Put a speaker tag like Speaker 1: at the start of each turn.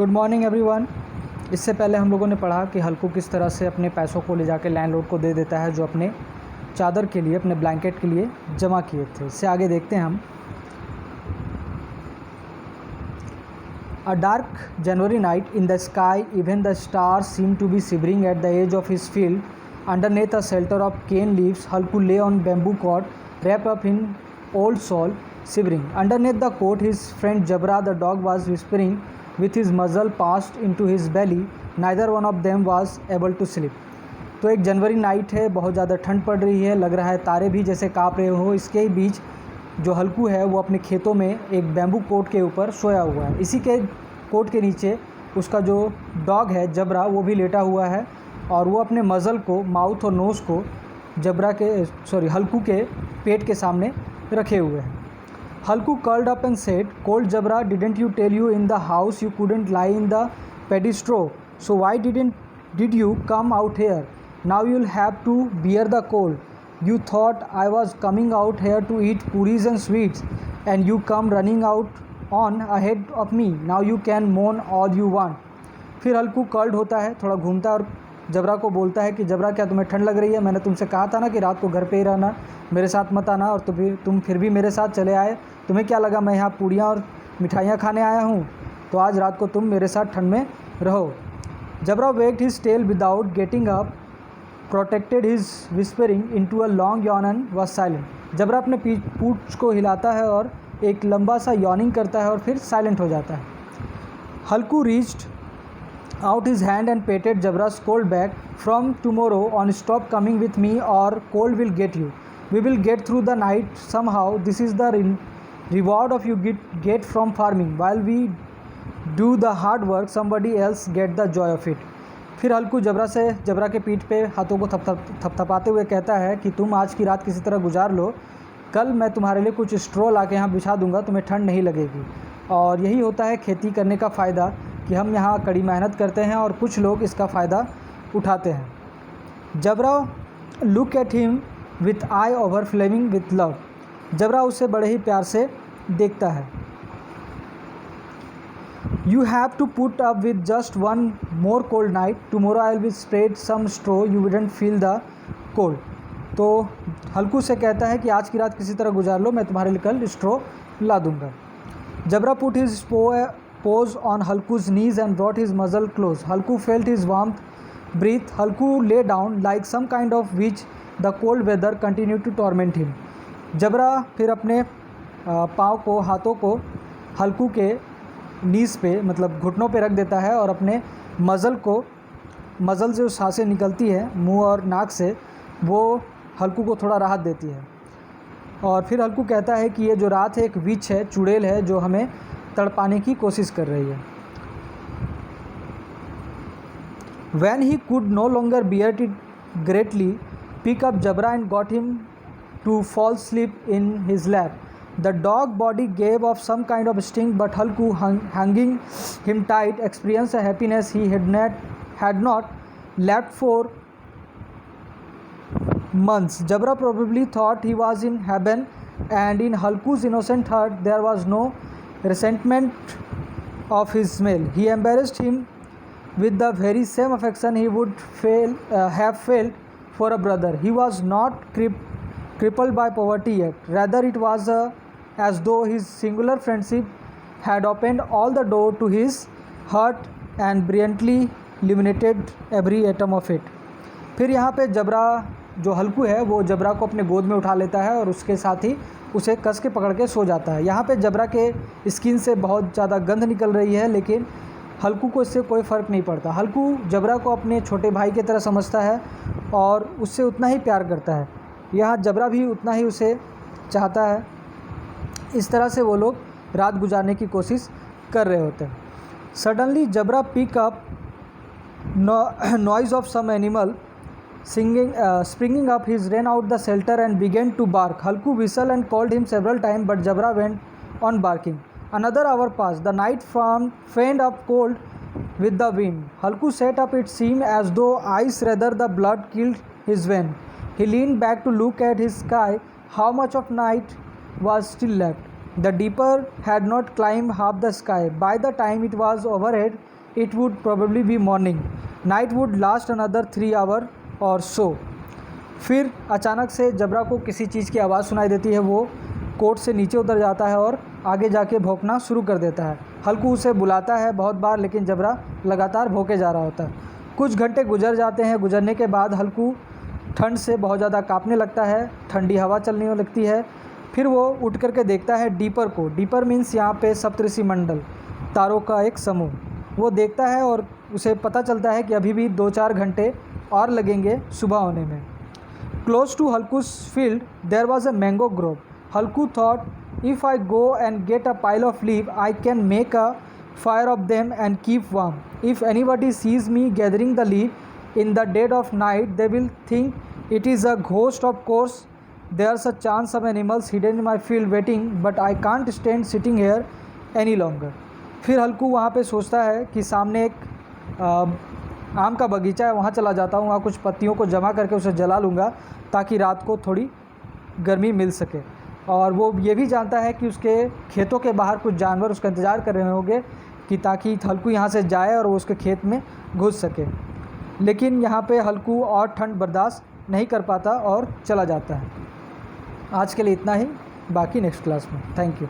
Speaker 1: Good morning everyone. इससे पहले हम लोगों ने पढ़ा कि हल्कू किस तरह से अपने पैसों को ले जाके लैंडलॉर्ड को दे देता है जो अपने चादर के लिए, अपने ब्लैंकेट के लिए जमा किए थे। इससे आगे देखते हैं हम। A dark January night in the sky, even the stars seem to be shivering at the edge of his field underneath a shelter of cane leaves. Halku lay on bamboo cot wrapped up in old shawl, shivering. Underneath the coat, his friend Jabra the dog was whispering with his muzzle passed into his belly. Neither one of them was able to sleep. तो एक जनवरी night है, बहुत ज़्यादा ठंड पड़ रही है, लग रहा है तारे भी जैसे काँप रहे हो। इसके ही बीच जो हल्कू है वो अपने खेतों में एक बैम्बू कोट के ऊपर सोया हुआ है। इसी के कोट के नीचे उसका जो डॉग है जबरा, वो भी लेटा हुआ है और वो अपने मज़ल को, माउथ और नोज़ को हल्कू के पेट के सामने रखे हुए हैं। Halku curled up and said, cold Jabra, didn't you tell you in the house you couldn't lie in the paddy straw, so why did you come out here? Now you'll have to bear the cold. You thought I was coming out here to eat puris and sweets, and you come running out on ahead of me. Now you can moan all you want. फिर हल्कू curled होता है, थोड़ा घूमता है और जबरा को बोलता है कि जबरा, क्या तुम्हें ठंड लग रही है? मैंने तुमसे कहा था ना कि रात को घर पे ही रहना, मेरे साथ मत आना, और तुम फिर भी मेरे साथ चले आए। तुम्हें क्या लगा मैं यहाँ पूड़ियाँ और मिठाइयाँ खाने आया हूँ? तो आज रात को तुम मेरे साथ ठंड में रहो। Jabra wagged his tail without getting up, protected his whispering into a long yawn and was silent. Jabra अपने पूंछ को हिलाता है और एक लंबा सा यॉनिंग करता है और फिर साइलेंट हो जाता है। हल्कू reached out his hand and patted Jabra's cold back. From tomorrow on, stop coming with me or cold will get you. We will get through the night somehow. This is the reward of you get from farming. While we do the hard work, somebody else get the joy of it. फिर हल्कू जबरा के पीठ पे हाथों को थपथपाते हुए कहता है कि तुम आज की रात किसी तरह गुजार लो, कल मैं तुम्हारे लिए कुछ स्ट्रॉ ला के यहाँ बिछा दूंगा, तुम्हें ठंड नहीं लगेगी। और यही होता है खेती करने का फ़ायदा कि हम यहाँ कड़ी मेहनत करते हैं और कुछ लोग इसका फ़ायदा उठाते हैं। Jabra look at him with eye over flaming with love. Jabra उसे बड़े ही प्यार से देखता है। You have to put up with just one more cold night, tomorrow I will spread some straw, you wouldn't feel the cold. तो हल्कू से कहता है कि आज की रात किसी तरह गुजार लो, मैं तुम्हारे लिए कल स्ट्रो ला दूंगा। Jabra put his paws on Halku's knees and brought his muzzle close. Halku felt his warmth breath. Halku lay down like some kind of witch. The cold weather continued to torment him. जबरा फिर अपने पाँव को, हाथों को हल्कू के knees पे, मतलब घुटनों पे रख देता है और अपने मज़ल से जो सांसें निकलती है मुंह और नाक से, वो हल्कू को थोड़ा राहत देती है। और फिर हल्कू कहता है कि ये जो रात है एक विच है, चुड़ैल है, जो हमें तड़पाने की कोशिश कर रही है। When he could no longer bear it greatly, pick up Jabra and got him to fall asleep in his lap. The dog body gave off some kind of sting, but Halku, hanging him tight, experienced a happiness he had not lapped for months. Jabra probably thought he was in heaven, and in Halku's innocent heart there was no resentment of his smell. He embarrassed him with the very same affection he would have felt for a brother. He was not crippled by poverty yet. Rather, it was as though his singular friendship had opened all the door to his heart and brilliantly illuminated every atom of it. फिर यहाँ पे जबरा, जो हल्कू है, वो जबरा को अपने गोद में उठा लेता है और उसके साथ ही उसे कस के पकड़ के सो जाता है। यहाँ पे जबरा के स्किन से बहुत ज़्यादा गंध निकल रही है, लेकिन हल्कू को इससे कोई फ़र्क नहीं पड़ता। हल्कू जबरा को अपने छोटे भाई की तरह समझता है और उससे उतना ही प्यार करता है। यहाँ जबरा भी उतना ही उसे चाहता है। इस तरह से वो लोग रात गुजारने की कोशिश कर रहे होते हैं। Suddenly zebra pick up noise of some animal springing up. He ran out the shelter and began to bark. Halku whistled and called him several times, but Jabra went on barking. Another hour passed. The night fanned up cold with the wind. Halku sat up. It seemed as though ice rather the blood killed his veins. He leaned back to look at his sky. How much of night was still left? The deeper had not climbed half the sky. By the time it was overhead, it would probably be morning. Night would last another 3 hours or so. फिर अचानक से जबरा को किसी चीज़ की आवाज़ सुनाई देती है। वो कोट से नीचे उतर जाता है और आगे जाके भौंकना शुरू कर देता है। हल्कू उसे बुलाता है बहुत बार, लेकिन जबरा लगातार भौंके जा रहा होता है। कुछ घंटे गुजर जाते हैं। गुजरने के बाद हल्कू ठंड से बहुत ज़्यादा कांपने लगता है। ठंडी हवा चलने लगती है। फिर वो उठ करके देखता है डीपर को। डीपर मीन्स यहाँ पे सप्तऋषि मंडल, तारों का एक समूह। वो देखता है और उसे पता चलता है कि अभी भी 2-4 घंटे और लगेंगे सुबह होने में। Close to Halku's field there was a mango grove. Halku thought, if I go and get a pile of leaves, I can make a fire of them and keep warm. If anybody sees me gathering the leaf in the dead of night, they will think it is a ghost. Of course, there's a chance of animals hidden in my field waiting, but I can't stand sitting here any longer. फिर हल्कू वहाँ पे सोचता है कि सामने एक आम का बगीचा है, वहाँ चला जाता हूँ, वहाँ कुछ पत्तियों को जमा करके उसे जला लूँगा ताकि रात को थोड़ी गर्मी मिल सके। और वो ये भी जानता है कि उसके खेतों के बाहर कुछ जानवर उसका इंतज़ार कर रहे होंगे कि ताकि हल्कू यहाँ से जाए और वो उसके खेत में घुस सके। लेकिन यहाँ पे हल्कू और ठंड बर्दाश्त नहीं कर पाता और चला जाता है। आज के लिए इतना ही, बाकी नेक्स्ट क्लास में। Thank you.